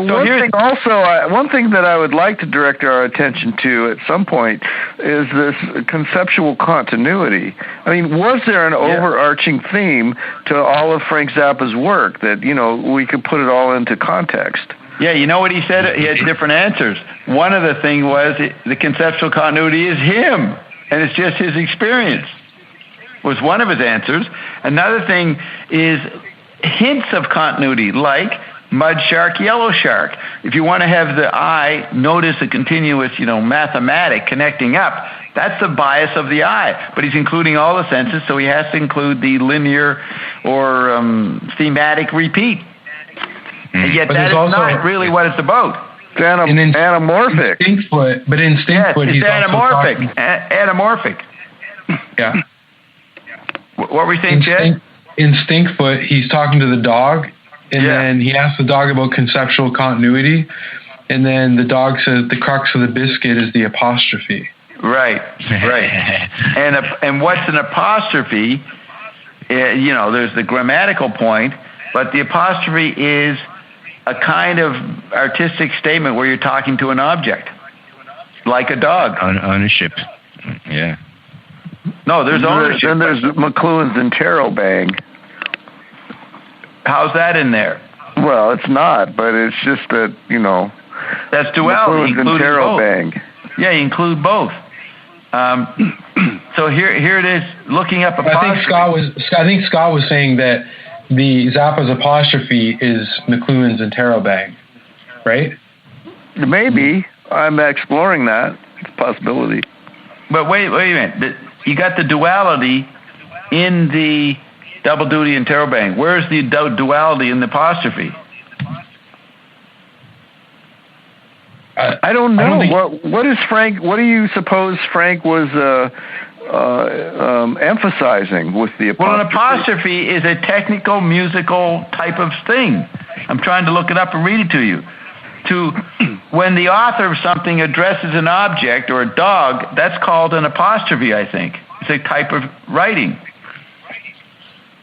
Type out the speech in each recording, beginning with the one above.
one thing that I would like to direct our attention to at some point is this conceptual continuity. I mean, was there an overarching theme to all of Frank Zappa's work that, we could put it all into context? Yeah, you know what he said? He had different answers. One of the things was the conceptual continuity is him, and it's just his experience, was one of his answers. Another thing is hints of continuity, like mud shark, yellow shark. If you want to have the eye notice a continuous, mathematic connecting up, that's the bias of the eye. But he's including all the senses, so he has to include the linear or thematic repeat. And yet that is not really what it's about. It's anamorphic. But in Stinkfoot, he's anamorphic. Anamorphic. Yeah. What were we saying, Jed? In Stinkfoot, he's talking to the dog, and then he asks the dog about conceptual continuity, and then the dog says the crux of the biscuit is the apostrophe. Right. And what's an apostrophe? There's the grammatical point, but the apostrophe is a kind of artistic statement where you're talking to an object, like a dog. Ownership. Yeah. No, there's ownership. Then there's McLuhan's interrobang. How's that in there? Well, it's not, but it's just that, that's duality. McLuhan's interrobang. Yeah, you include both. So here it is, looking up apostrophe. I think Scott was saying that the Zappa's apostrophe is McLuhan's interrobang, right? Maybe. I'm exploring that. It's a possibility. But wait a minute. You got the duality in the double duty interrobang. Where's the duality in the apostrophe? I don't know. What is Frank? What do you suppose Frank was emphasizing with the apostrophe? Well, an apostrophe is a technical, musical type of thing. I'm trying to look it up and read it to you. When the author of something addresses an object or a dog, that's called an apostrophe, I think. It's a type of writing.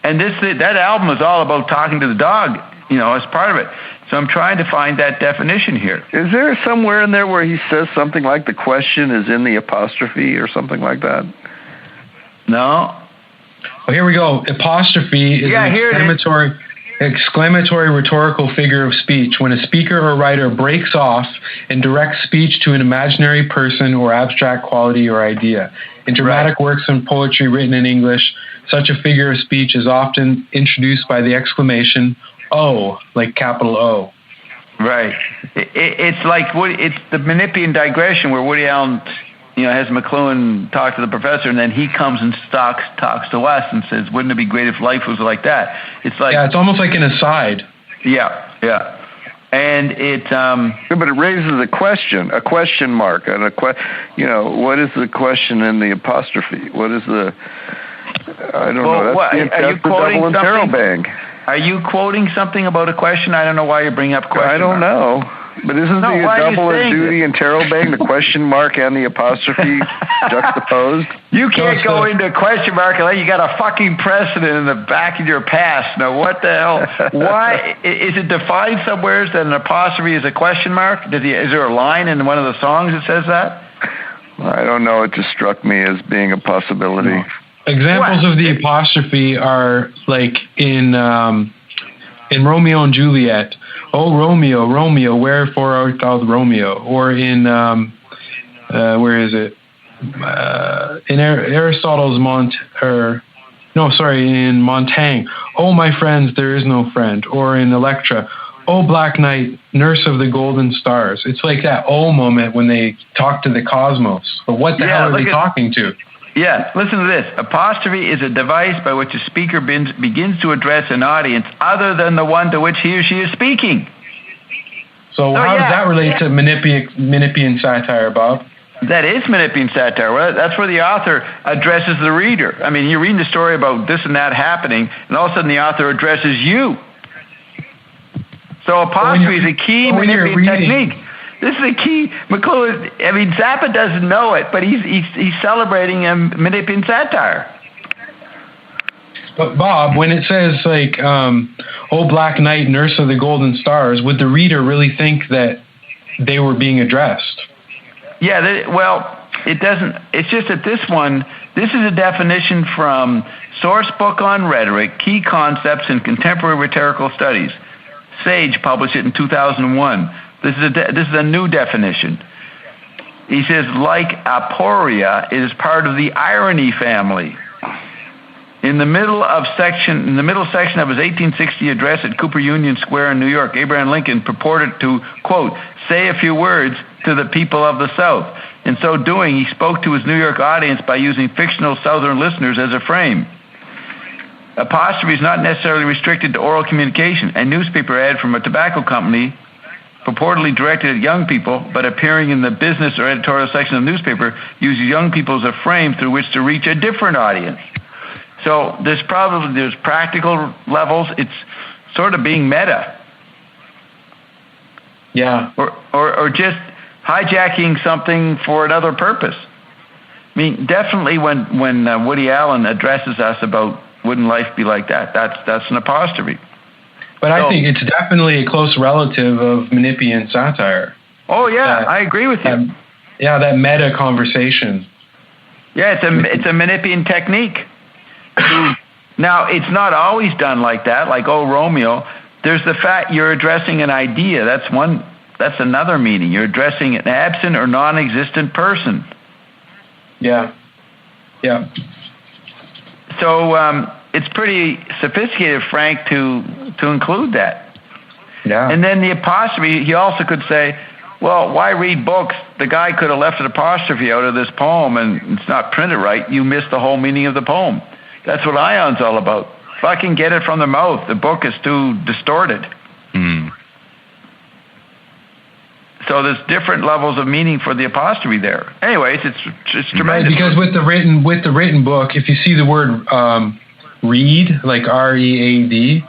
And that album is all about talking to the dog, as part of it. So I'm trying to find that definition here. Is there somewhere in there where he says something like the question is in the apostrophe or something like that? No. Well, here we go. Apostrophe is an exclamatory rhetorical figure of speech when a speaker or writer breaks off and directs speech to an imaginary person or abstract quality or idea. In dramatic works and poetry written in English, such a figure of speech is often introduced by the exclamation, "Oh," like capital O. Right. It's like it's the Menippean digression where Woody Allen, has McLuhan talk to the professor, and then he comes and talks to us and says, "Wouldn't it be great if life was like that?" It's like it's almost like an aside. Yeah. And it but it raises a question mark, and what is the question in the apostrophe? What is the I don't know. That's the double interrobang. Are you quoting something about a question? I don't know why you're bringing up question. I don't know. But isn't the double duty interrobang, the question mark and the apostrophe juxtaposed? You can't go into a question mark unless you got a fucking precedent in the back of your past. Now, what the hell? Why? Is it defined somewhere that an apostrophe is a question mark? Is there a line in one of the songs that says that? I don't know. It just struck me as being a possibility. No. Examples of the apostrophe are like in Romeo and Juliet. Oh, Romeo, Romeo, wherefore art thou Romeo? Or in, where is it? In Aristotle's in Montaigne. Oh, my friends, there is no friend. Or in Electra. Oh, Black Knight, nurse of the golden stars. It's like that oh moment when they talk to the cosmos. But what the hell are they talking to? Yeah, listen to this. Apostrophe is a device by which a speaker begins to address an audience other than the one to which he or she is speaking. So how does that relate to Menippean satire, Bob? That is Menippean satire. Well, that's where the author addresses the reader. I mean, you're reading the story about this and that happening, and all of a sudden the author addresses you. So apostrophe is a key Menippean technique. This is a key. McLuhan, Zappa doesn't know it, but he's celebrating Menippean satire. But Bob, when it says like, "Oh, Black Knight, nurse of the golden stars," would the reader really think that they were being addressed? Yeah, well, it doesn't. It's just that this is a definition from Source Book on Rhetoric, Key Concepts in Contemporary Rhetorical Studies. Sage published it in 2001. This is a new definition. He says, like aporia, it is part of the irony family. In the middle section of his 1860 address at Cooper Union Square in New York, Abraham Lincoln purported to, quote, say a few words to the people of the South. In so doing, he spoke to his New York audience by using fictional Southern listeners as a frame. Apostrophe is not necessarily restricted to oral communication. A newspaper ad from a tobacco company purportedly directed at young people, but appearing in the business or editorial section of the newspaper, uses young people as a frame through which to reach a different audience. So there's practical levels. It's sort of being meta. Yeah. Or just hijacking something for another purpose. I mean, definitely when Woody Allen addresses us about wouldn't life be like that, that's an apostrophe. But I think it's definitely a close relative of Menippean satire. Oh yeah, I agree with you. That meta conversation. Yeah, it's a Menippean technique. Now, it's not always done like that, like, oh, Romeo. There's the fact you're addressing an idea. That's another meaning. You're addressing an absent or non-existent person. Yeah. Yeah. So it's pretty sophisticated, Frank, to include that. Yeah. And then the apostrophe, he also could say, well, why read books? The guy could have left an apostrophe out of this poem and it's not printed right. You missed the whole meaning of the poem. That's what Ion's all about. Fucking get it from the mouth. The book is too distorted. Mm. So there's different levels of meaning for the apostrophe there. Anyways, it's tremendous. Right, because with the written book, if you see the word read, like R-E-A-D,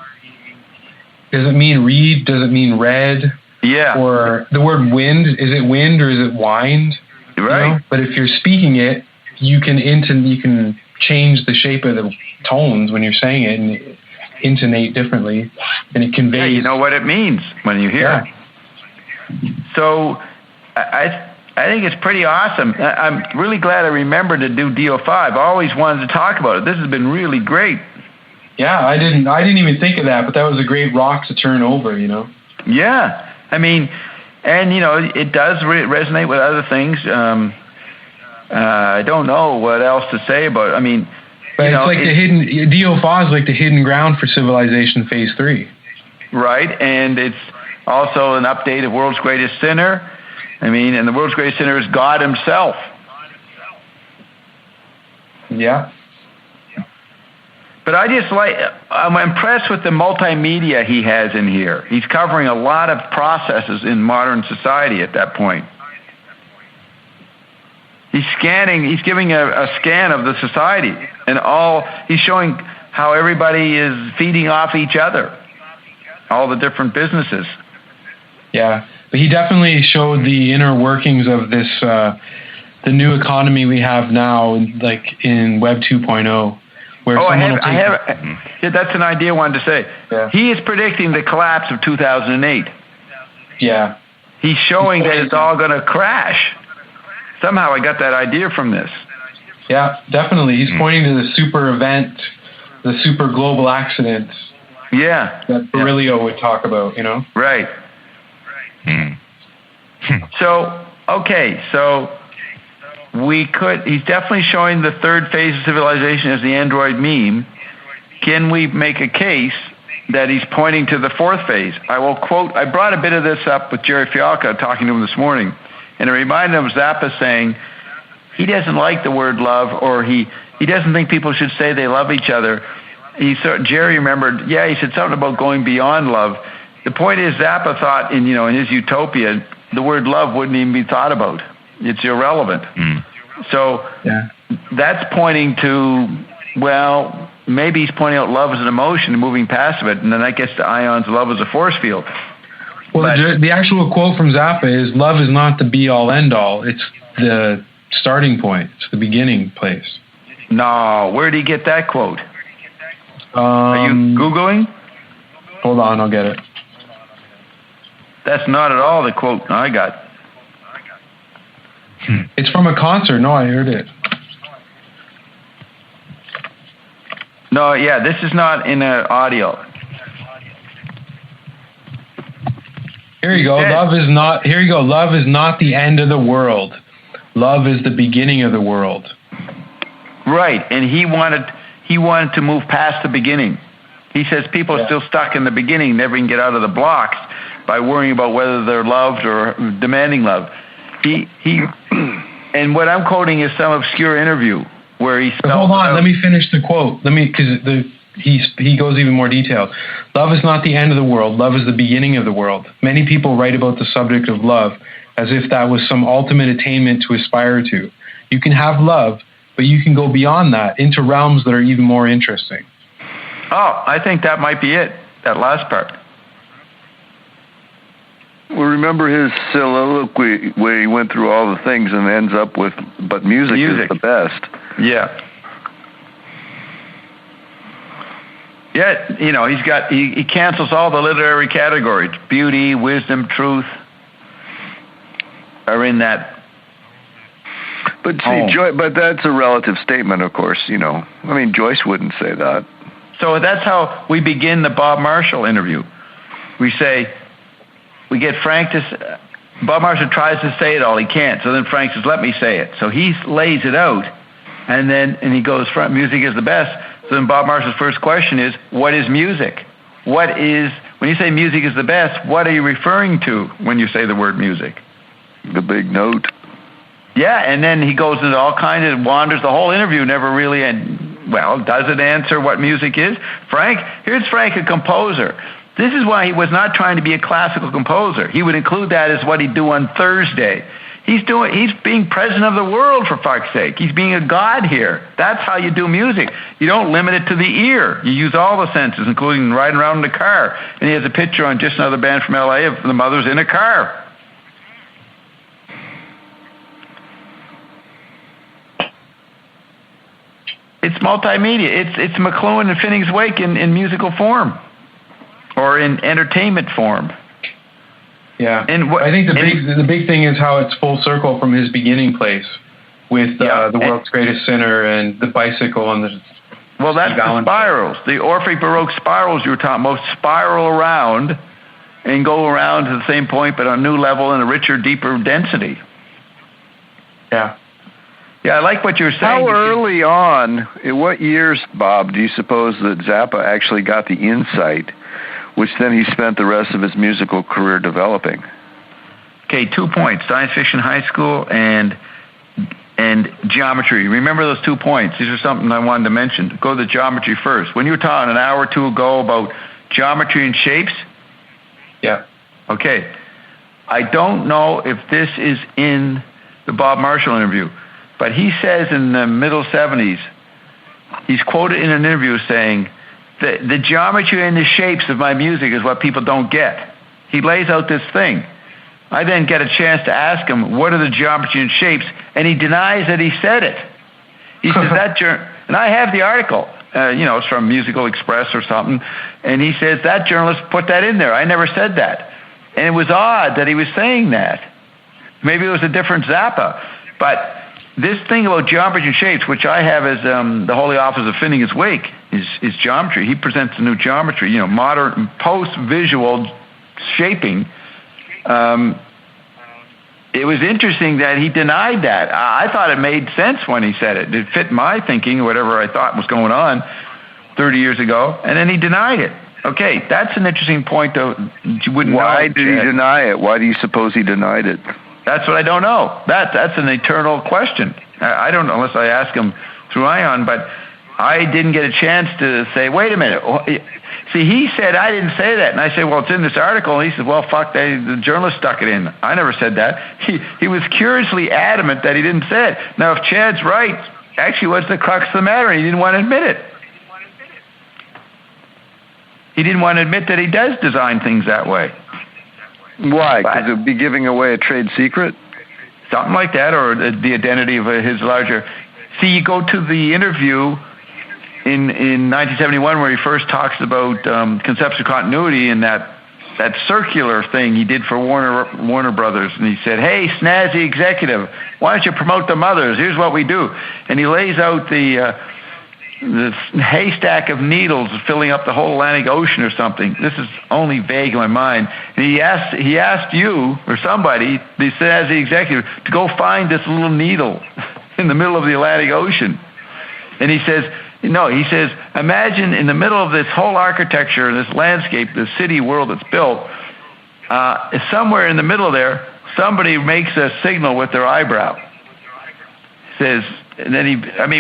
does it mean read? Does it mean read? Yeah. Or the word wind, is it wind or is it wind? Right. You know? But if you're speaking it, you can change the shape of the tones when you're saying it and intonate differently, and it conveys. Yeah, you know what it means when you hear it. So I think it's pretty awesome. I'm really glad I remembered to do DO5. I always wanted to talk about it. This has been really great. Yeah, I didn't even think of that, but that was a great rock to turn over, you know. Yeah, I mean, and you know, it does resonate with other things. I don't know what else to say about it. I mean, but it's like the hidden DO5 is like the hidden ground for civilization phase 3. Right, and it's also an update of World's Greatest Sinner. I mean, and the World's Greatest Sinner is God himself. Yeah. But I'm impressed with the multimedia he has in here. He's covering a lot of processes in modern society at that point. He's giving a scan of the society, and he's showing how everybody is feeding off each other, all the different businesses. Yeah, but he definitely showed the inner workings of this, the new economy we have now, like in Web 2.0. Where that's an idea I wanted to say. Yeah. He is predicting the collapse of 2008. Yeah. He's showing that it's all going to crash. Somehow I got that idea from this. Yeah, definitely. He's pointing to the super event, the super global accident. Yeah. That Berylio would talk about, you know? Right. So he's definitely showing the third phase of civilization as the android meme. Can we make a case that he's pointing to the fourth phase? I will quote, I brought a bit of this up with Jerry Fialka, talking to him this morning, and it reminded him of Zappa saying he doesn't like the word love, or he doesn't think people should say they love each other. Jerry remembered, he said something about going beyond love. The point is, Zappa thought in his utopia, the word love wouldn't even be thought about. It's irrelevant. So that's pointing to, well, maybe he's pointing out love as an emotion and moving past it, and then that gets to Ion's love as a force field. Well, the actual quote from Zappa is, love is not the be-all, end-all. It's the starting point. It's the beginning place. No, where did he get that quote? Are you Googling? Hold on, I'll get it. That's not at all the quote I got. It's from a concert. No, I heard it. No, yeah, this is not in an audio. Here you go. Love is not. Here you go. Love is not the end of the world. Love is the beginning of the world. Right, and he wanted to move past the beginning. He says people are still stuck in the beginning, never can get out of the blocks by worrying about whether they're loved or demanding love. He and what I'm quoting is some obscure interview where he spells. Hold on, let me finish the quote. Because he goes even more detailed. Love is not the end of the world. Love is the beginning of the world. Many people write about the subject of love as if that was some ultimate attainment to aspire to. You can have love, but you can go beyond that into realms that are even more interesting. Oh, I think that might be it, that last part. Well, remember his soliloquy where he went through all the things and ends up with, but music is the best. Yeah. Yeah, you know, he cancels all the literary categories. Beauty, wisdom, truth are in that. But see, but that's a relative statement, of course, you know. I mean, Joyce wouldn't say that. So that's how we begin the Bob Marshall interview. We get Frank to, Bob Marshall tries to say it all, he can't. So then Frank says, let me say it. So he lays it out, and he goes, music is the best. So then Bob Marshall's first question is, what is music? When you say music is the best, what are you referring to when you say the word music? The big note. Yeah, and then he goes into all kinds of wanders. The whole interview never really, does it answer what music is? Here's Frank, a composer. This is why he was not trying to be a classical composer. He would include that as what he'd do on Thursday. He's being president of the world, for fuck's sake. He's being a god here. That's how you do music. You don't limit it to the ear. You use all the senses, including riding around in the car. And he has a picture on Just Another Band from L.A. of the mothers in a car. It's multimedia. It's McLuhan and Finneg's Wake in musical form, or in entertainment form. Yeah, I think the big thing is how it's full circle from his beginning place with the world's greatest sinner and the bicycle and the. Well, that's the spirals, the Orphic Baroque spirals you were talking about. Spiral around and go around to the same point, but on a new level and a richer, deeper density. Yeah. Yeah, I like what you're saying. How early on, in what years, Bob, do you suppose that Zappa actually got the insight, which then he spent the rest of his musical career developing? Okay, 2 points: science fiction high school and geometry. Remember those 2 points. These are something I wanted to mention. Go to the geometry first. When you were talking an hour or two ago about geometry and shapes. Yeah. Okay. I don't know if this is in the Bob Marshall interview, but he says in the middle 70s, he's quoted in an interview saying, the geometry and the shapes of my music is what people don't get. He lays out this thing. I then get a chance to ask him, what are the geometry and shapes? And he denies that he said it. He says and I have the article, it's from Musical Express or something, and he says that journalist put that in there. I never said that. And it was odd that he was saying that. Maybe it was a different Zappa. But this thing about geometry and shapes, which I have as the Holy Office of Finneg's Wake, is geometry. He presents a new geometry, modern post-visual shaping. It was interesting that he denied that. I thought it made sense when he said it. It fit my thinking, whatever I thought was going on 30 years ago, and then he denied it. Okay, that's an interesting point, though. You wouldn't know. Why did he deny it? Why do you suppose he denied it? That's what I don't know. That's an eternal question. I don't know unless I ask him through Ion, but I didn't get a chance to say, wait a minute. See, he said, I didn't say that. And I said, well, it's in this article. And he said, well, fuck, the journalist stuck it in. I never said that. He was curiously adamant that he didn't say it. Now, if Chad's right, actually, what's the crux of the matter? He didn't want to admit it. He didn't want to admit that he does design things that way. Why? Because it would be giving away a trade secret? Something like that, or the identity of his larger... See, you go to the interview in 1971 where he first talks about conceptual continuity and that circular thing he did for Warner Brothers, and he said, "Hey, snazzy executive, why don't you promote the mothers? Here's what we do." And he lays out the haystack of needles filling up the whole Atlantic Ocean or something. This is only vague in my mind. And he asked you or somebody, the snazzy executive, to go find this little needle in the middle of the Atlantic Ocean. And he says, imagine in the middle of this whole architecture, this landscape, this city world that's built, somewhere in the middle there, somebody makes a signal with their eyebrow. Says, and then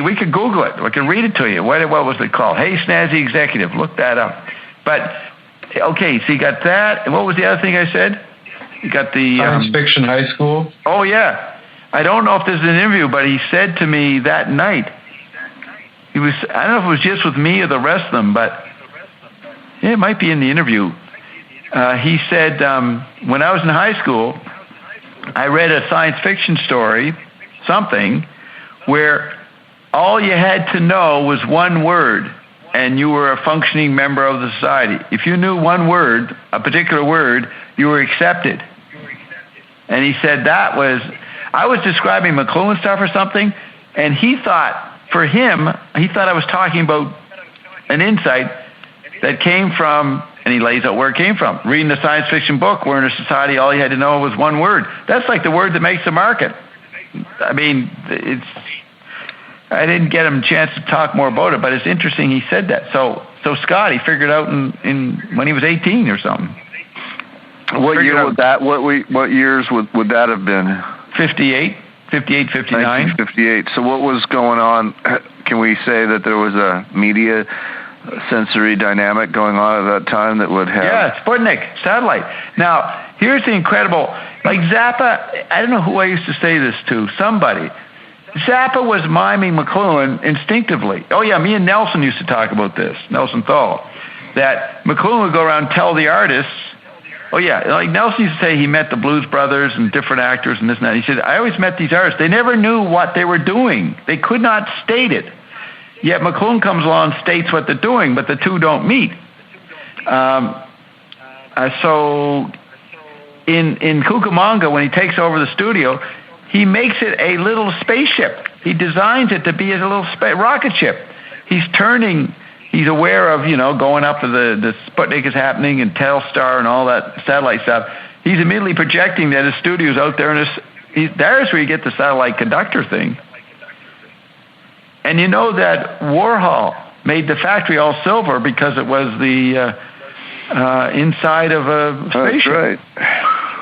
we could Google it. I can read it to you. What was it called? Hey, snazzy executive. Look that up. But, okay, so you got that. And what was the other thing I said? You got the... Science Fiction High School. Oh, yeah. I don't know if this is an interview, but he said to me that night, I don't know if it was just with me or the rest of them, but yeah, it might be in the interview. He said, when I was in high school, I read a science fiction story, something, where all you had to know was one word, and you were a functioning member of the society. If you knew one word, a particular word, you were accepted. And he said I was describing McLuhan stuff or something, and he thought, for him, he thought I was talking about an insight that came from, and he lays out where it came from. Reading a science fiction book, where in a society all you had to know was one word. That's like the word that makes the market. I mean, I didn't get him a chance to talk more about it, but it's interesting he said that. So Scott, he figured out when he was 18 or something. What year would that? What years would that have been? 58, 59. 1958. So what was going on? Can we say that there was a media sensory dynamic going on at that time that would have... Yeah, Sputnik, satellite. Now, here's the incredible... Like Zappa, I don't know who I used to say this to, somebody. Zappa was miming McLuhan instinctively. Oh, yeah, me and Nelson used to talk about this, Nelson Thal, that McLuhan would go around and tell the artists... Oh, yeah, like Nelson used to say he met the Blues Brothers and different actors and this and that. He said, I always met these artists. They never knew what they were doing. They could not state it. Yet McLuhan comes along and states what they're doing, but the two don't meet. So in Cucamonga, when he takes over the studio, he makes it a little spaceship. He designs it to be a little rocket ship. He's aware of, going up to the Sputnik is happening and Telstar and all that satellite stuff. He's immediately projecting that his studio's out there, and there's where you get the satellite conductor thing. And you know that Warhol made the factory all silver because it was the inside of a spaceship.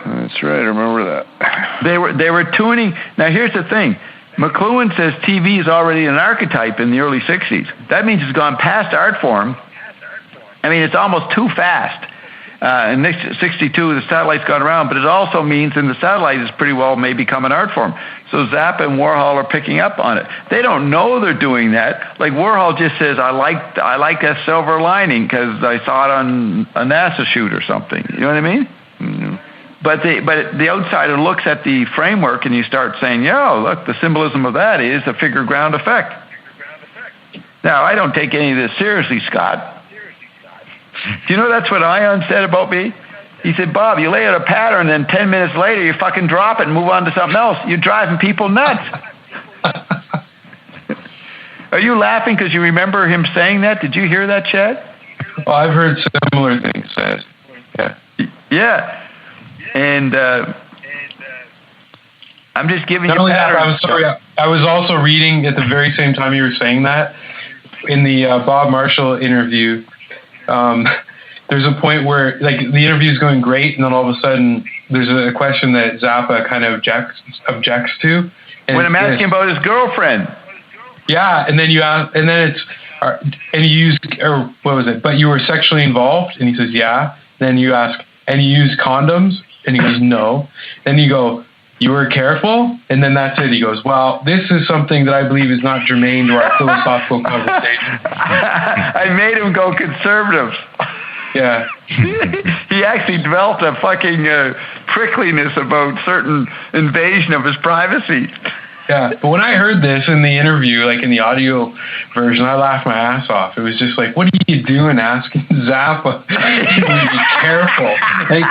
That's right. I remember that. They were tuning. Now here's the thing. McLuhan says TV is already an archetype in the early 60s. That means it's gone past art form. I mean, it's almost too fast. In 62, the satellite's gone around, but it also means in the satellite is pretty well may become an art form. So Zappa and Warhol are picking up on it. They don't know they're doing that. Like Warhol just says, I like that silver lining because I saw it on a NASA shoot or something. You know what I mean? Mm-hmm. But the outsider looks at the framework and you start saying, look, the symbolism of that is a figure ground effect. Now, I don't take any of this seriously, Scott. Do you know that's what Ion said about me? He said, Bob, you lay out a pattern, then 10 minutes later you fucking drop it and move on to something else. You're driving people nuts. Are you laughing because you remember him saying that? Did you hear that, Chad? Well, I've heard similar things said. Yeah. Yeah. And I'm just giving you patterns. I was also reading at the very same time you were saying that in the Bob Marshall interview. There's a point where the interview is going great, and then all of a sudden there's a question that Zappa kind of objects to. And when I'm asking about his girlfriend. Yeah, and then you ask, and then and you use, or what was it? But you were sexually involved, and he says, yeah. Then you ask, and you use condoms, and he goes, no. Then you go, you were careful, and then that's it. He goes, well, this is something that I believe is not germane to our philosophical conversation. I made him go conservative. Yeah. He actually developed a fucking prickliness about certain invasion of his privacy. Yeah, but when I heard this in the interview, like in the audio version, I laughed my ass off. It was just like, what are you doing asking Zappa? Be careful. Like,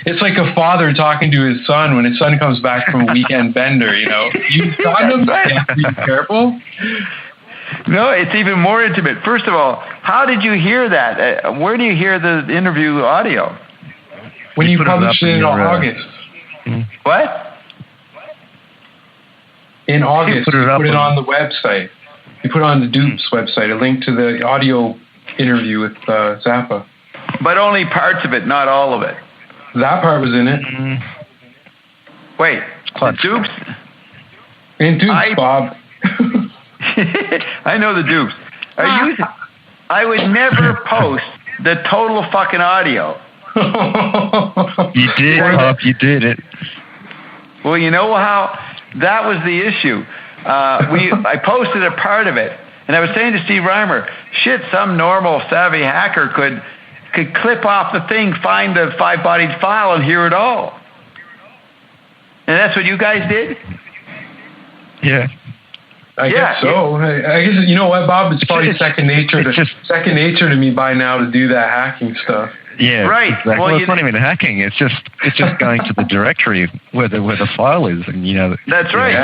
it's like a father talking to his son when his son comes back from a weekend bender, you know. You got him, be careful. No, it's even more intimate. First of all, how did you hear that? Where do you hear the interview audio? When you published it in August. What? In August, you put it on the website. You put it on the Dupes website, a link to the audio interview with Zappa. But only parts of it, not all of it. That part was in it. Wait, the Dupes? In Dupes, Bob. I know the Dupes. I would never post the total fucking audio. You did, Bob. You did it. Well, you know how that was the issue. I posted a part of it, and I was saying to Steve Reimer, shit, some normal savvy hacker could clip off the thing, find the 5-bodied file, and hear it all. And that's what you guys did? Yeah. I guess so. I guess, you know what, Bob? It's probably second nature to me by now to do that hacking stuff. Yeah, right. Exactly. Well, it's not even hacking. It's just going to the directory where the file is, and you know. That's right.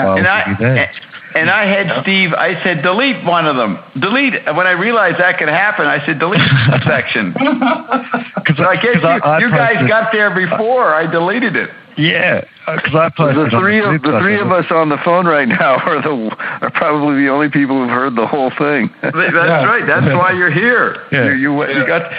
And I had Steve. I said delete one of them. Delete. When I realized that could happen, I said delete a section. Because I guess you guys got there before I deleted it. Yeah, because I posted the three of us on the phone right now are probably the only people who've heard the whole thing. That's right. That's why you're here. Yeah. You got.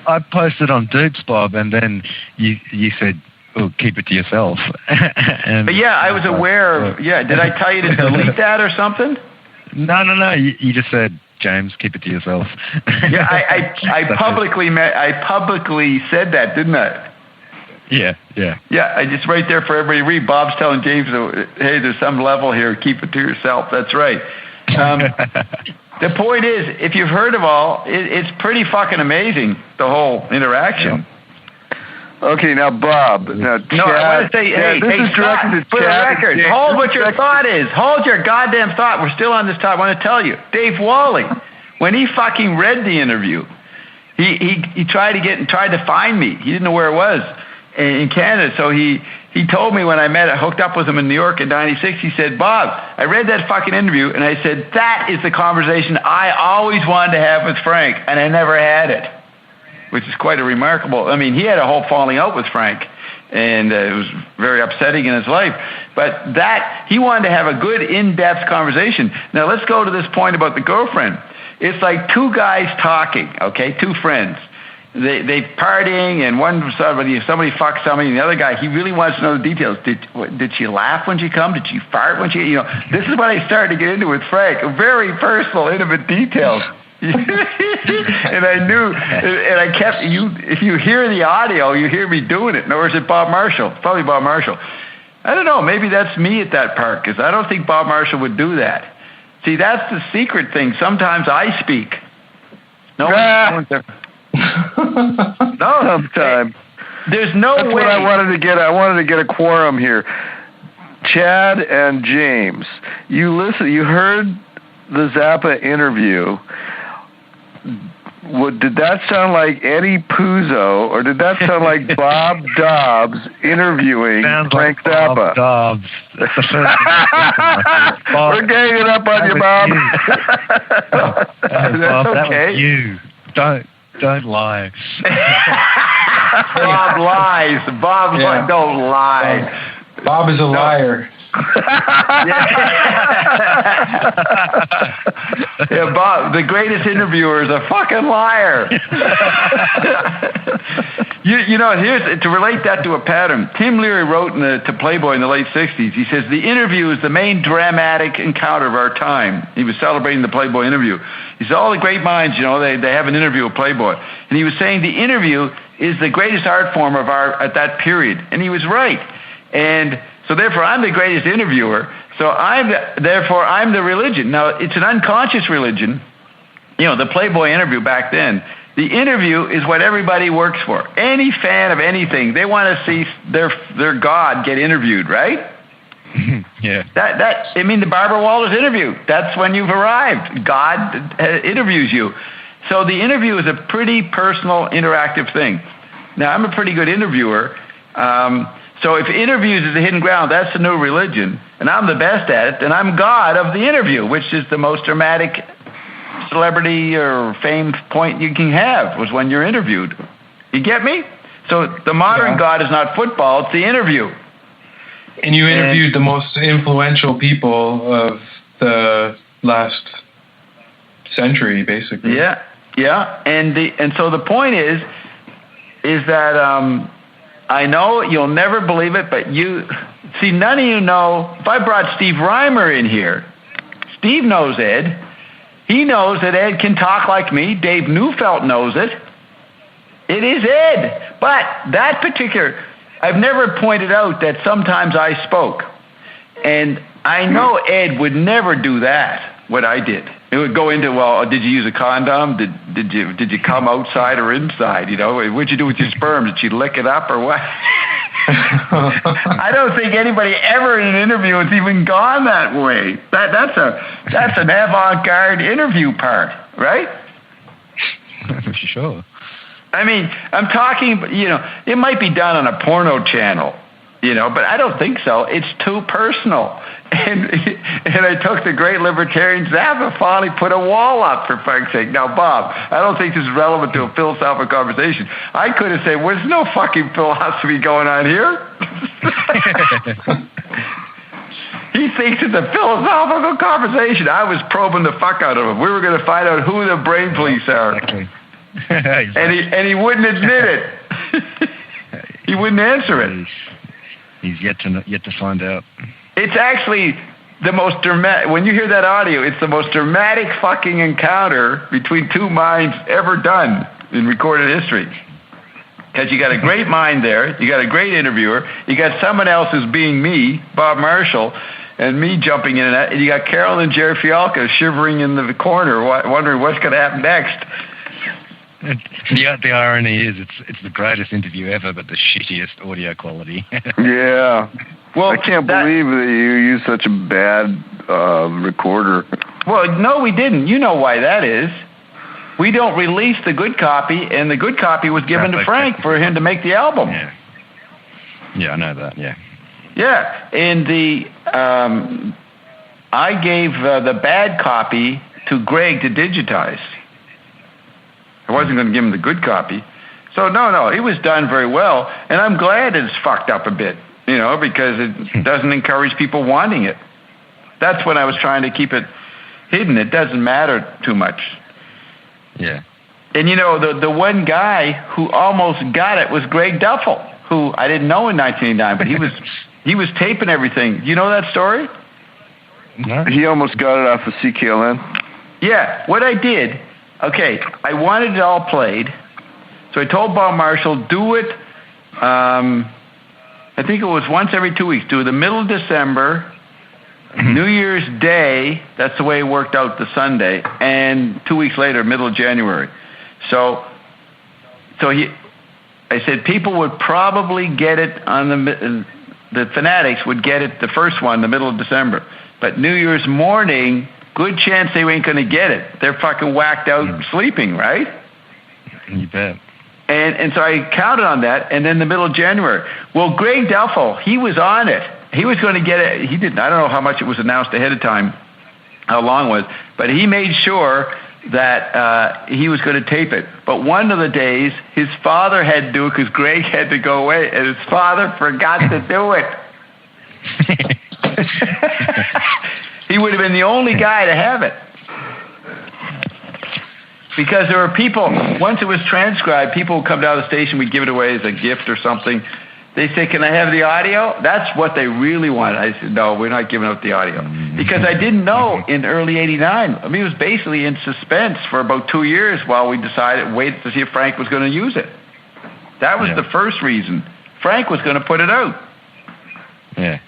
I posted on Dupes, Bob, and then you said, "Oh, keep it to yourself." But yeah, I was aware. Did I tell you to delete that or something? No. You just said, James, keep it to yourself. Yeah, I publicly said that, didn't I? Yeah. Yeah, I just right there for everybody to read. Bob's telling James, hey, there's some level here. Keep it to yourself. That's right. The point is, if you've heard of all, it's pretty fucking amazing, the whole interaction. Okay, now, Bob. Now, Chad, I want to say, hey, Scott, for the record, hold what your thought is. Hold your goddamn thought. We're still on this thought. I want to tell you, Dave Wally, when he fucking read the interview, he tried to find me. He didn't know where it was in Canada, so he told me when I hooked up with him in New York in '96, he said, Bob, I read that fucking interview, and I said, that is the conversation I always wanted to have with Frank, and I never had it, which is quite a remarkable, I mean, he had a whole falling out with Frank, and it was very upsetting in his life, but that, he wanted to have a good in-depth conversation. Now, let's go to this point about the girlfriend. It's like two guys talking, okay, two friends. They partying, and somebody fucks somebody, and the other guy, he really wants to know the details. Did she laugh when she come? Did she fart when she? This is what I started to get into with Frank. Very personal, intimate details. And I knew, and I kept if you hear the audio, you hear me doing it. Or is it Bob Marshall? It's probably Bob Marshall. I don't know. Maybe that's me at that part, because I don't think Bob Marshall would do that. See, that's the secret thing. Sometimes I speak. No one's there. No, sometime. There's no That's way. What I wanted to get a quorum here. Chad and James, you heard the Zappa interview. Did that sound like Eddie Puzo, or did that sound like Bob Dobbs interviewing Frank Zappa? Bob Dobbs. That's the first thing. We're ganging up on you, Bob. Bob, okay. That was you. Don't lie. Bob lies. Bob don't lie. Bob is a liar. Yeah, Bob, the greatest interviewer is a fucking liar. Here's to relate that to a pattern. Tim Leary wrote to Playboy in the late 60s. He says, the interview is the main dramatic encounter of our time. He was celebrating the Playboy interview. He said, all the great minds, they have an interview with Playboy. And he was saying the interview is the greatest art form of at that period. And he was right. And so therefore, I'm the greatest interviewer. So I'm the religion. Now, it's an unconscious religion. The Playboy interview back then, the interview is what everybody works for. Any fan of anything, they want to see their God get interviewed, right? Yeah. The Barbara Walters interview, that's when you've arrived. God interviews you. So the interview is a pretty personal, interactive thing. Now, I'm a pretty good interviewer. So if interviews is a hidden ground, that's the new religion, and I'm the best at it, then I'm God of the interview, which is the most dramatic celebrity or fame point you can have, was when you're interviewed. You get me? So the modern God is not football, it's the interview. And you interviewed the most influential people of the last century, basically. Yeah. And so the point is that I know you'll never believe it, but none of you know. If I brought Steve Reimer in here, Steve knows Ed. He knows that Ed can talk like me. Dave Neufeld knows it. It is Ed. But that particular, I've never pointed out that sometimes I spoke. And I know Ed would never do that, what I did. It would go into, well, did you use a condom? Did you come outside or inside? What'd you do with your sperm? Did you lick it up or what? I don't think anybody ever in an interview has even gone that way. That's an avant-garde interview part, right? For sure. I'm talking, it might be done on a porno channel, but I don't think so. It's too personal. And I took the great libertarian Zappa, finally put a wall up, for fuck's sake. Now, Bob, I don't think this is relevant to a philosophical conversation. I could have said, well, there's no fucking philosophy going on here. He thinks it's a philosophical conversation. I was probing the fuck out of him. We were going to find out who the brain police are. Exactly. And he wouldn't admit it. He wouldn't answer it. He's yet to find out. It's actually the most dramatic. When you hear that audio, it's the most dramatic fucking encounter between two minds ever done in recorded history. Because you got a great mind there, you got a great interviewer, you got someone else who's being me, Bob Marshall, and me jumping in and out, and you got Carol and Jerry Fialka shivering in the corner, wondering what's going to happen next. The irony is, it's the greatest interview ever, but the shittiest audio quality. Yeah. Well, I can't believe that you used such a bad recorder. Well, no, we didn't. You know why that is. We don't release the good copy, and the good copy was given to Frank for him to make the album. Yeah, I know that, yeah. Yeah, and I gave the bad copy to Greg to digitize. I wasn't going to give him the good copy. So, no, it was done very well. And I'm glad it's fucked up a bit, because it doesn't encourage people wanting it. That's when I was trying to keep it hidden. It doesn't matter too much. Yeah. And, the one guy who almost got it was Greg Duffel, who I didn't know in 1989, but he was taping everything. You know that story? No. He almost got it off of CKLN. Yeah. What I did... Okay, I wanted it all played, so I told Bob Marshall, do it, I think it was once every 2 weeks, do it the middle of December, New Year's Day, that's the way it worked out, the Sunday, and 2 weeks later, middle of January. So I said people would probably get it on the Fanatics would get it, the first one, the middle of December, but New Year's morning... Good chance they ain't going to get it. They're fucking whacked out sleeping, right? You bet. And so I counted on that, and then the middle of January. Well, Greg Duffel, he was on it. He was going to get it. He didn't. I don't know how much it was announced ahead of time, how long it was, but he made sure that he was going to tape it. But one of the days, his father had to do it because Greg had to go away, and his father forgot to do it. He would have been the only guy to have it. Because there were people, once it was transcribed, people would come down to the station, we'd give it away as a gift or something. They say, can I have the audio? That's what they really wanted. I said, no, we're not giving out the audio. Because I didn't know in early 89. I mean, it was basically in suspense for about 2 years while we waited to see if Frank was going to use it. That was the first reason. Frank was going to put it out. Yeah.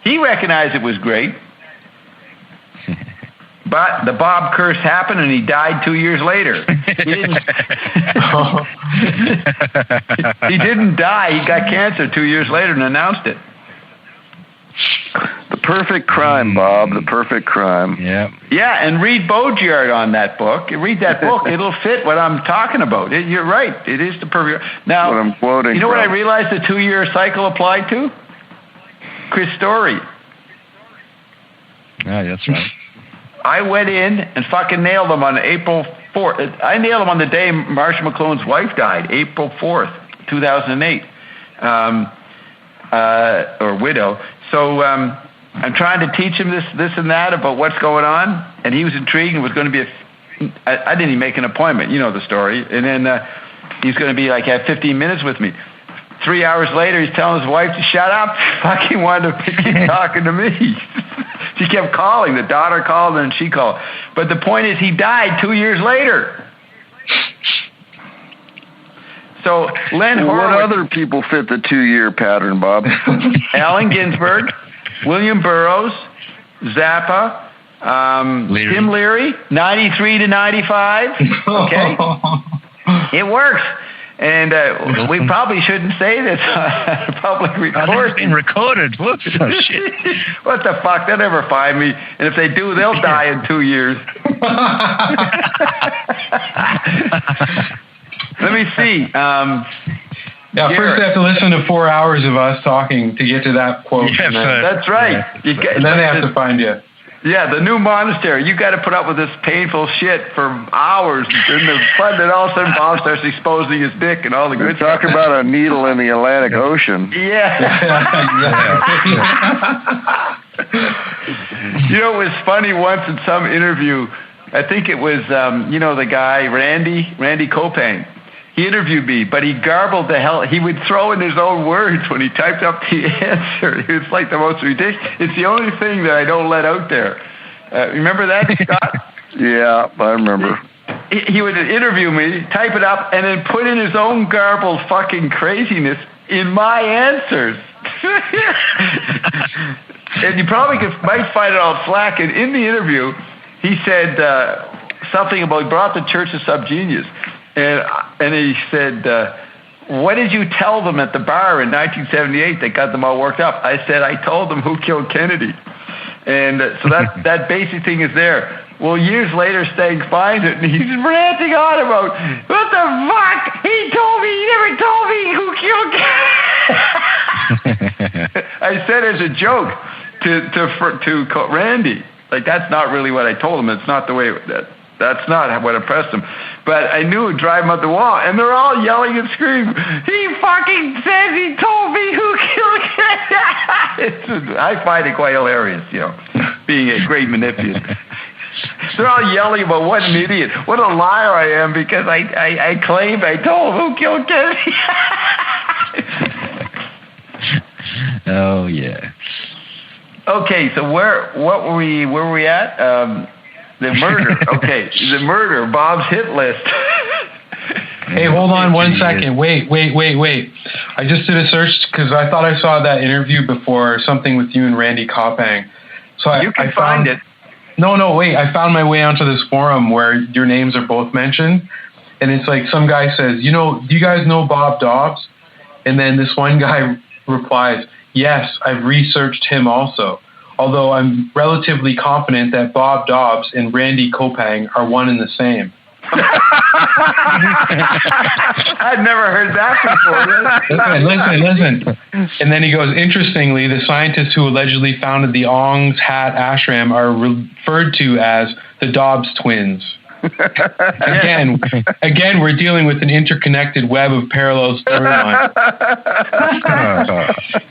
He recognized it was great. But the Bob curse happened, and he died 2 years later. He didn't die. He got cancer 2 years later and announced it. The Perfect Crime, Bob. The Perfect Crime. Yeah. Yeah, and read Baudrillard on that book. Read that book. It'll fit what I'm talking about. You're right. It is the perfect. Now, what I'm quoting. You know what I realized the 2-year cycle applied to? Chris Story. Yeah, that's right. I went in and fucking nailed him on April 4th. I nailed him on the day Marcia McLuhan's wife died, April 4th, 2008, or widow. So I'm trying to teach him this and that about what's going on, and he was intrigued and was going to be I didn't even make an appointment. You know the story. And then he's going to be like, have 15 minutes with me. 3 hours later, he's telling his wife to shut up. Fucking wanted to keep talking to me. She kept calling. The daughter called and she called. But the point is, he died 2 years later. So Len Horowitz. What other people fit the 2-year pattern, Bob? Allen Ginsberg, William Burroughs, Zappa, Tim Leary, 93 to 95. Okay, it works. And we probably shouldn't say this on a public recording. It's been recorded. Whoops. Oh, shit. What the fuck? They'll never find me. And if they do, they'll die in 2 years. Let me see. First they have to listen to 4 hours of us talking to get to that quote. Yeah, that's right. Yeah. And then they have to find you. Yeah, the new monastery. You got to put up with this painful shit for hours. And the fun that all of a sudden Bob starts exposing his dick and all the good stuff. Talk about a needle in the Atlantic Ocean. Yeah. You know, it was funny once in some interview. I think it was, the guy, Randy Copang. He interviewed me, but he garbled the hell. He would throw in his own words when he typed up the answer. It was like the most ridiculous. It's the only thing that I don't let out there. Remember that, Scott? Yeah, I remember. He would interview me, type it up, and then put in his own garbled fucking craziness in my answers. And you probably might find it all slack. And in the interview, he said something about, he brought the Church of Subgenius. And he said, what did you tell them at the bar in 1978 that got them all worked up? I said, I told them who killed Kennedy. And so that basic thing is there. Well, years later, Staggs finds it, and he's ranting on about, what the fuck? He never told me who killed Kennedy. I said as a joke to Randy, like, that's not really what I told him. It's not the way that's not what impressed him. But I knew it would drive him up the wall. And they're all yelling and screaming, he fucking says he told me who killed him. I find it quite hilarious, being a great Menippean. They're all yelling about what an idiot, what a liar I am, because I claimed I told him who killed Kennedy. Oh, yeah. Okay, so where were we at? The murder. Okay, the murder. Bob's hit list. Hey, hold on 1 second. Wait. I just did a search because I thought I saw that interview before, something with you and Randy Copang. So I find it. No, wait. I found my way onto this forum where your names are both mentioned. And it's like some guy says, do you guys know Bob Dobbs? And then this one guy replies, yes, I've researched him also. Although I'm relatively confident that Bob Dobbs and Randy Copang are one and the same. I'd never heard that before. Listen. And then he goes, interestingly, the scientists who allegedly founded the Ong's Hat ashram are referred to as the Dobbs twins. Again, we're dealing with an interconnected web of parallel storylines.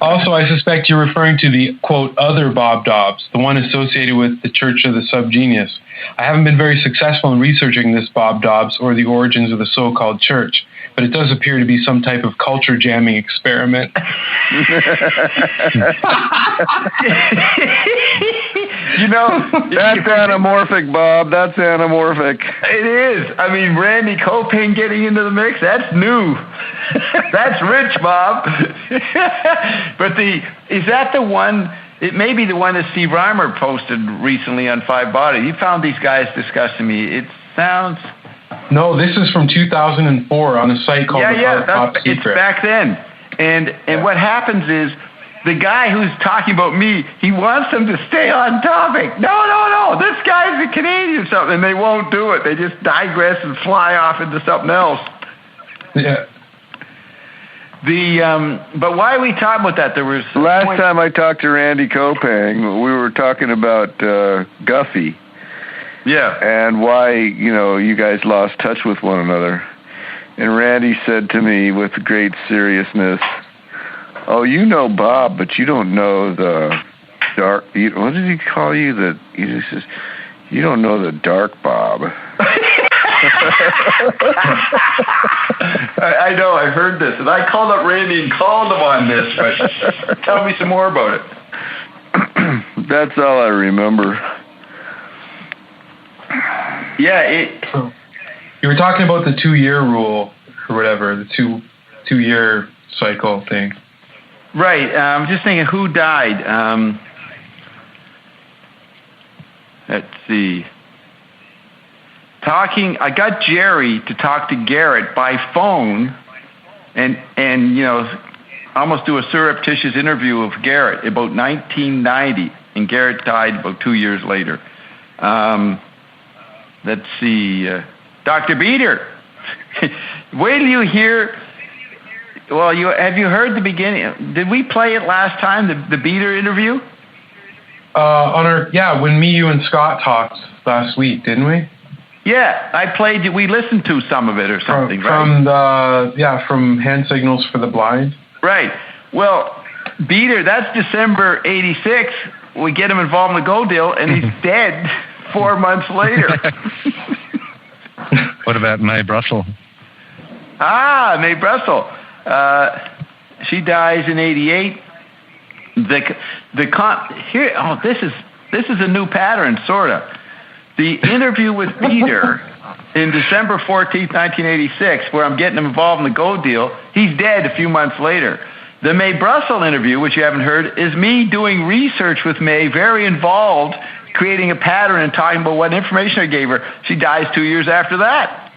Also, I suspect you're referring to the, quote, other Bob Dobbs, the one associated with the Church of the Subgenius. I haven't been very successful in researching this Bob Dobbs or the origins of the so-called church, but it does appear to be some type of culture jamming experiment. That's anamorphic, Bob. That's anamorphic. It is. I mean, Randy Copang getting into the mix, that's new. That's rich, Bob. But is that the one? It may be the one that Steve Reimer posted recently on Five Body. He found these guys discussing me. It sounds... No, this is from 2004 on a site called Top Secret. It's back then. And what happens is the guy who's talking about me, he wants them to stay on topic. No, this guy's a Canadian or something, and they won't do it. They just digress and fly off into something else. Yeah. But why are we talking about that? There was last time I talked to Randy Kopang, we were talking about Guffey. Yeah. And why, you guys lost touch with one another. And Randy said to me with great seriousness, "Oh, you know Bob, but you don't know the dark." What did he call you? He just says, "You don't know the dark Bob." I know. I heard this, and I called up Randy and called him on this. But tell me some more about it. That's all I remember. Yeah, you were talking about the 2-year rule or whatever, the two-year cycle thing. Right. I'm just thinking who died. Let's see. I got Jerry to talk to Garrett by phone and almost do a surreptitious interview of Garrett about 1990, and Garrett died about 2 years later. Let's see. Dr. Beater. Wait till you hear. Well, have you heard the beginning? Did we play it last time, the Beater interview? When me, you, and Scott talked last week, didn't we? Yeah, I played it. We listened to some of it or something, from from Hand Signals for the Blind. Right. Well, Beater, that's December '86. We get him involved in the Go Deal, and he's dead 4 months later. What about Mae Brussel? Mae Brussel. She dies in '88. This is a new pattern, sorta. The interview with Peter in December 14th, 1986, where I'm getting him involved in the Go Deal, he's dead a few months later. The Mae Brussel interview, which you haven't heard, is me doing research with Mae, very involved, creating a pattern and talking about what information I gave her. She dies 2 years after that.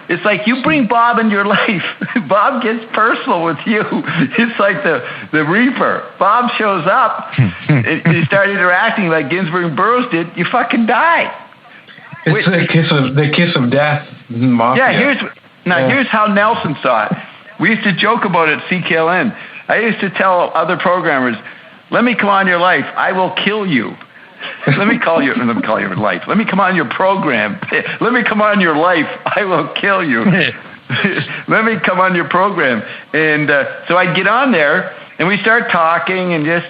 It's like you bring Bob in your life. Bob gets personal with you. It's like the Reaper. Bob shows up. You start interacting like Ginsberg and Burroughs did. You fucking die. It's the kiss of death. Mafia. Yeah. Here's how Nelson saw it. We used to joke about it at CKLN. I used to tell other programmers, "Let me come on your life. I will kill you. Let me call your life. Let me come on your program. Let me come on your life. I will kill you. Let me come on your program." And so I'd get on there, and we start talking and just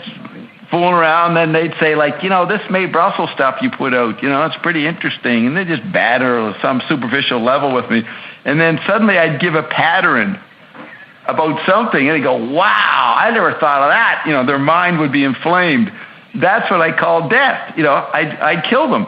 fooling around. Then they'd say, this Mae Brussel stuff you put out, it's pretty interesting. And they just batter on some superficial level with me. And then suddenly I'd give a pattern about something, and they'd go, "Wow, I never thought of that." Their mind would be inflamed. That's what I call death. I'd kill them.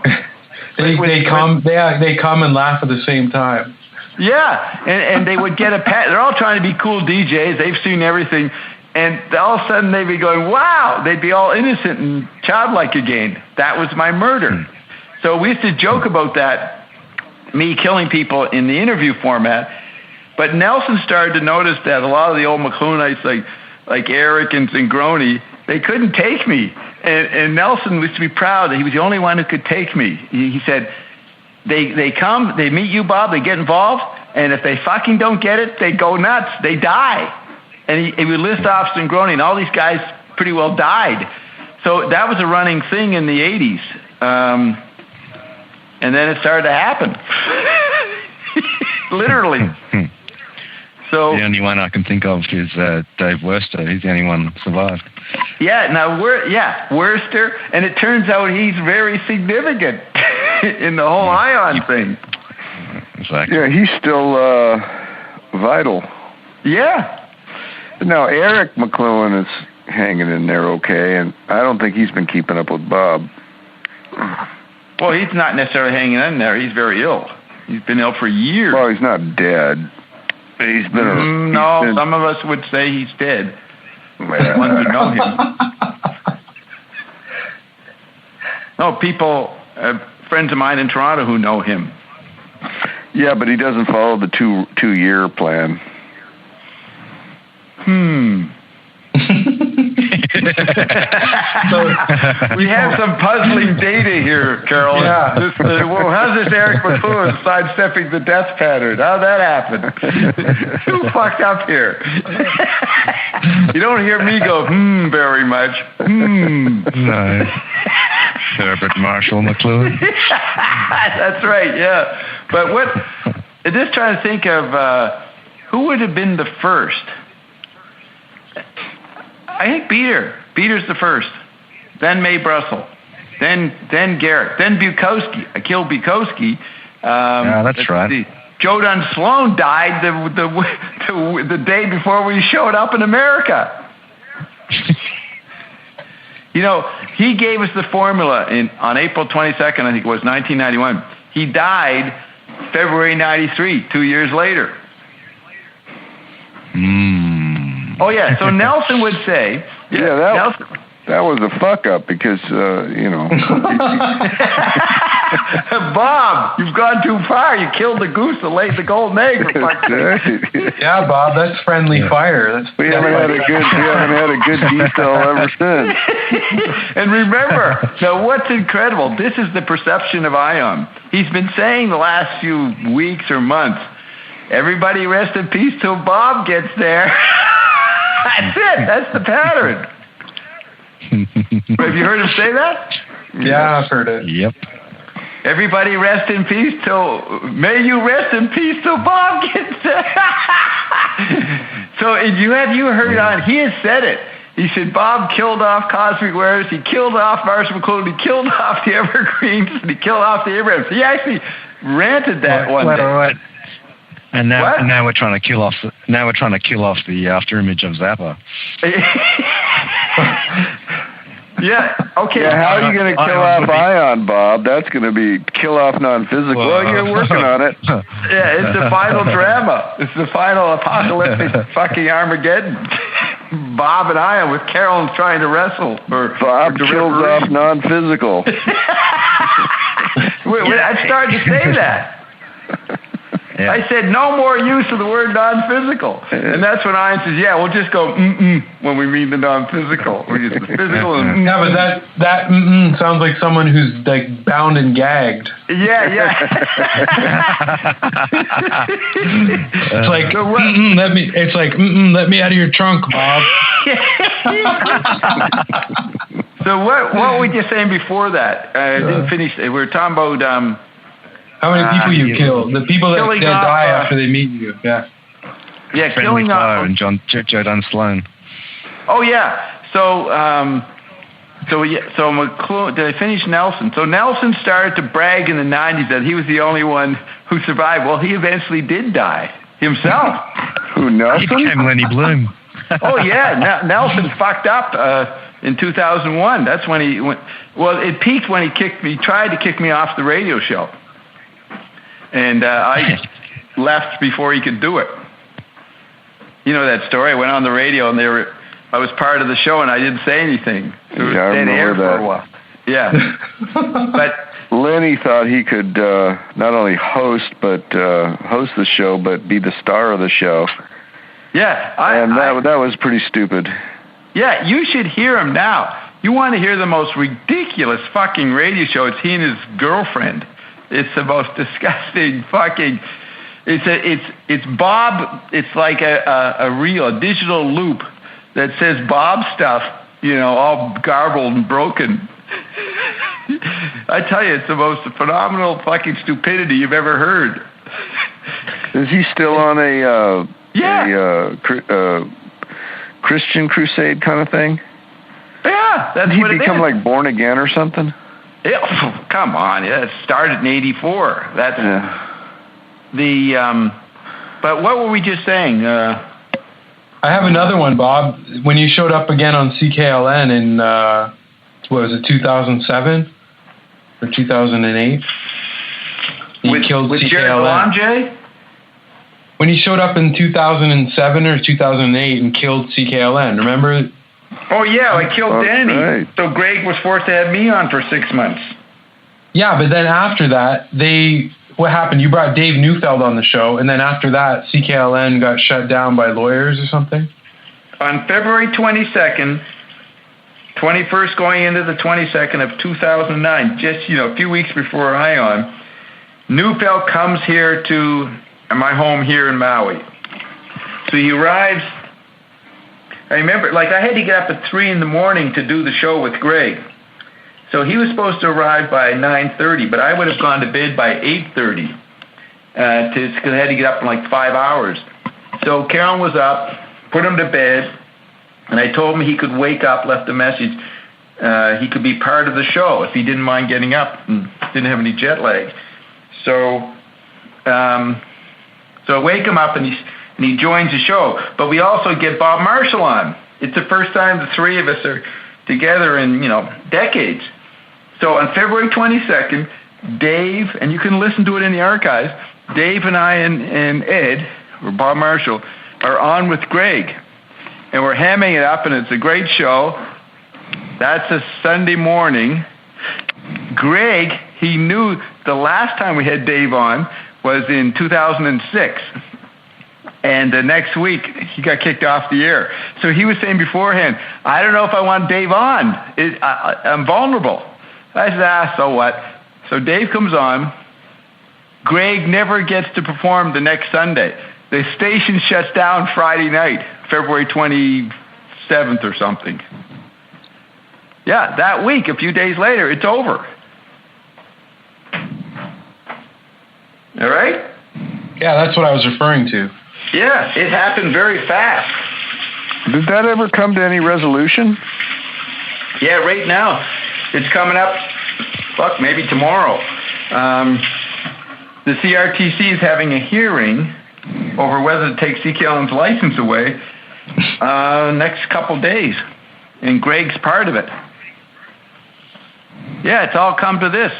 They come and laugh at the same time. Yeah, and they would get they're all trying to be cool DJs. They've seen everything. And all of a sudden they'd be going, "Wow," they'd be all innocent and childlike again. That was my murder. So we used to joke about that, me killing people in the interview format. But Nelson started to notice that a lot of the old McLuhanites, like Eric and Zingroni, they couldn't take me. And Nelson used to be proud that he was the only one who could take me. He said, they come, they meet you, Bob, they get involved, and if they fucking don't get it, they go nuts, they die. And he would list off Zingroni, and all these guys pretty well died. So that was a running thing in the 80s. And then it started to happen. Literally. So the only one I can think of is Dave Worster. He's the only one that survived. Yeah, now Worster, and it turns out he's very significant in the whole ion thing. Exactly. Yeah, he's still vital. Yeah. Now Eric McLuhan is hanging in there okay, and I don't think he's been keeping up with Bob. Well, he's not necessarily hanging in there. He's very ill. He's been ill for years. Well, he's not dead. He's been some of us would say he's dead. Ones who know him. No, people, friends of mine in Toronto who know him. Yeah, but he doesn't follow the two-year plan. We have some puzzling data here, Carol. Yeah. Well, how's this Eric McLuhan sidestepping the death pattern? How'd that happen? Who fucked up here? You don't hear me go, very much. No. Herbert Marshall McLuhan. That's right, yeah. But what, I'm just trying to think of who would have been the first. I think Peter. Peter's the first. Then May Brussel. Then Garrett. Then Bukowski. I killed Bukowski. Yeah, that's right. See. Joe Dunn Sloan died the day before we showed up in America. You know, he gave us the formula on April 22nd, I think it was 1991. He died February 93, 2 years later. Oh, yeah, so Nelson would say... Yeah, that was a fuck-up because, Bob, you've gone too far. You killed the goose that laid the golden egg. Yeah, Bob, that's friendly fire. We haven't had a good detail ever since. And remember, now what's incredible, this is the perception of Ion. He's been saying the last few weeks or months, everybody rest in peace till Bob gets there. That's it. That's the pattern. Have you heard him say that? Yeah, I've heard it. Yep. Everybody rest in peace may you rest in peace till Bob gets there. So have you heard on, he has said it. He said Bob killed off Cosmic Wares, he killed off Marshall McLuhan, he killed off the Evergreens, and he killed off the Abrams. He actually ranted that one day. Right. And now we're trying to kill off the after image of Zappa. Yeah. Okay. Yeah, how are you going to kill off Ion, Bob? That's going to be kill off non-physical. Well, you're working on it. Yeah, it's the final drama. It's the final apocalyptic fucking Armageddon. Bob and Ion with Carolyn trying to wrestle. Bob kills off non-physical. I started to say that. Yeah. I said, no more use of the word non-physical. And that's when Ian says, yeah, we'll just go when we mean the non-physical. We use the physical. And yeah, but that sounds like someone who's like bound and gagged. Yeah. It's like, let me out of your trunk, Bob. So what were you saying before that? I didn't finish. We were talking about... how many people you kill? The people that die after they meet you. Yeah. Yeah, killing off. And Joe Dunn Sloan. Oh yeah. So McLuhan. Did I finish Nelson? So Nelson started to brag in the 90s that he was the only one who survived. Well, he eventually did die himself. Who, Nelson? He became Lenny Bloom. Oh yeah, Nelson fucked up in 2001. That's when he went. Well, it peaked when he tried to kick me off the radio show. And I left before he could do it. You know that story? I went on the radio and I was part of the show and I didn't say anything. It was dead air for a while. Yeah. But Lenny thought he could not only host the show, but be the star of the show. Yeah. That was pretty stupid. Yeah, you should hear him now. You want to hear the most ridiculous fucking radio show. It's he and his girlfriend. It's the most disgusting fucking. It's Bob. It's like a digital loop that says Bob stuff. All garbled and broken. I tell you, it's the most phenomenal fucking stupidity you've ever heard. Is he still on a Christian crusade kind of thing? Yeah, that's Did what he it become is. like born again or something? Yeah, come on. Yeah, it started in 84. That's the. But what were we just saying? I have another one, Bob. When you showed up again on CKLN in 2007 or 2008? You killed with CKLN. Jared Boulanger? When you showed up in 2007 or 2008 and killed CKLN, remember? Oh, yeah, I killed Danny. Right. So Greg was forced to have me on for 6 months. Yeah, but then after that, what happened? You brought Dave Neufeld on the show, and then after that, CKLN got shut down by lawyers or something? On February 22nd, 21st going into the 22nd of 2009, just, a few weeks before Ion, Neufeld comes here to my home here in Maui. So he arrives. I remember, I had to get up at 3 in the morning to do the show with Greg. So he was supposed to arrive by 9:30, but I would have gone to bed by 8:30 because I had to get up in 5 hours. So Carolyn was up, put him to bed, and I told him he could wake up, left a message. He could be part of the show if he didn't mind getting up and didn't have any jet lag. So I wake him up, and he joins the show. But we also get Bob Marshall on. It's the first time the three of us are together in, decades. So on February 22nd, Dave, and you can listen to it in the archives, Dave and I and Ed, or Bob Marshall, are on with Greg. And we're hamming it up, and it's a great show. That's a Sunday morning. Greg, he knew the last time we had Dave on was in 2006. And the next week, he got kicked off the air. So he was saying beforehand, I don't know if I want Dave on. I'm vulnerable. I said, so what? So Dave comes on. Greg never gets to perform the next Sunday. The station shuts down Friday night, February 27th or something. Yeah, that week, a few days later, it's over. All right? Yeah, that's what I was referring to. Yeah, it happened very fast. Did that ever come to any resolution? Yeah, right now. It's coming up, maybe tomorrow. The CRTC is having a hearing over whether to take CKLN's license away next couple days. And Greg's part of it. Yeah, it's all come to this.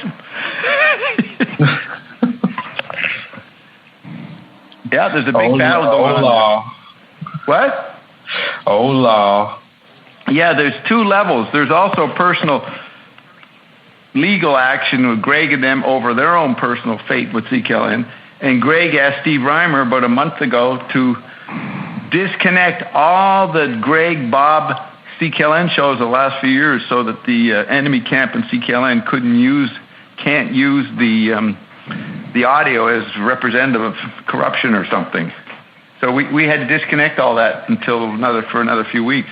Yeah, there's a big battle going on. What? Oh, law. Yeah, there's two levels. There's also personal legal action with Greg and them over their own personal fate with CKLN. And Greg asked Steve Reimer about a month ago to disconnect all the Greg, Bob, CKLN shows the last few years so that the enemy camp and CKLN can't use the audio as representative of corruption or something. So we had to disconnect all that for another few weeks,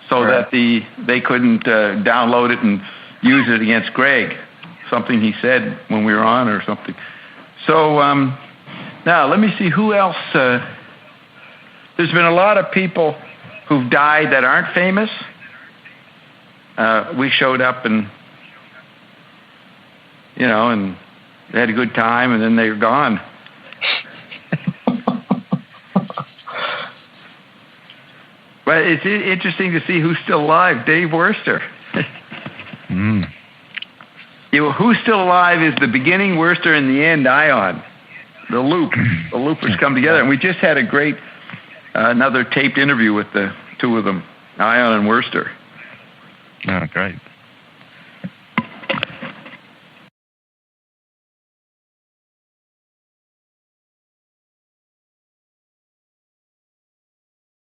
so that they couldn't download it and use it against Greg, something he said when we were on or something. So now let me see who else. There's been a lot of people who've died that aren't famous. We showed up and and they had a good time, and then they were gone. But it's interesting to see who's still alive. Dave Worster. Who's still alive is the beginning Worster and the end Ion. The loopers come together. And we just had a great, another taped interview with the two of them, Ion and Worster. Oh, great.